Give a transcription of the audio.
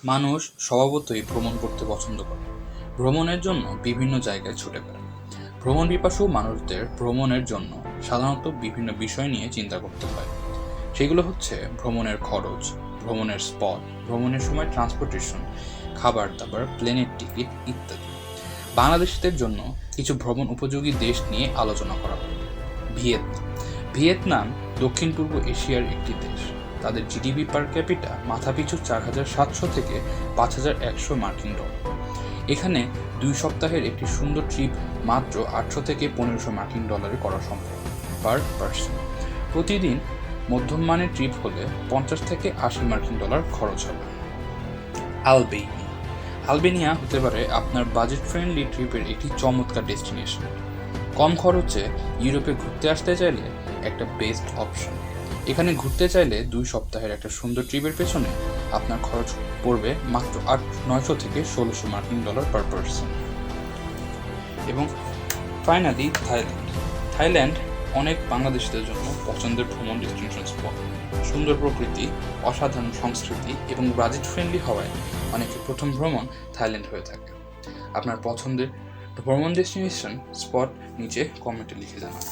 মানুষ স্বভাবতই ভ্রমণ করতে পছন্দ করে। ভ্রমণের জন্য বিভিন্ন জায়গায় ছুটে বেড়ায়। ভ্রমণ পিপাসু মানুষদের ভ্রমণের জন্য সাধারণত বিভিন্ন বিষয় নিয়ে চিন্তা করতে হয়। সেগুলো হচ্ছে ভ্রমণের খরচ, ভ্রমণের স্পট, ভ্রমণের সময় ট্রান্সপোর্টেশন, খাবার দাবার, প্লেনের টিকিট ইত্যাদি। বাংলাদেশিদের জন্য কিছু ভ্রমণ উপযোগী দেশ নিয়ে আলোচনা করা হবে। ভিয়েতনাম। ভিয়েতনাম দক্ষিণ পূর্ব এশিয়ার একটি দেশ। তাদের জিডিপি পার ক্যাপিটা মাথাপিছু 4,700 থেকে 5,100 মার্কিন ডলার। এখানে 2 সপ্তাহের একটি সুন্দর ট্রিপ মাত্র 800 থেকে 1500 মার্কিন ডলারে করা সম্ভব পার পার্সন। প্রতিদিন মধ্যম মানের ট্রিপ হলে 50 থেকে 80 মার্কিন ডলার খরচ হবে। আলবেনিয়া। আলবেনিয়া হতে পারে আপনার বাজেট ফ্রেন্ডলি ট্রিপের একটি চমৎকার ডেস্টিনেশন। কম খরচে ইউরোপে ঘুরতে আসতে চাইলে একটা বেস্ট অপশন। এখানে ঘুরতে চাইলে 2 সপ্তাহের একটা সুন্দর ট্রিপের পেছনে আপনার খরচ পড়বে মাত্র 900 থেকে 1600 মার্কিন ডলার পার পার্সন। এবং ফাইনালি থাইল্যান্ড। থাইল্যান্ড অনেক বাংলাদেশিদের জন্য পছন্দের ভ্রমণ ডেস্টিনেশন স্পট। সুন্দর প্রকৃতি, অসাধারণ সংস্কৃতি এবং বাজেট ফ্রেন্ডলি হওয়ায় অনেকের প্রথম ভ্রমণ থাইল্যান্ড হয়ে থাকে। আপনার পছন্দের ভ্রমণ ডেস্টিনেশন স্পট নিচে কমেন্টে লিখে জানান।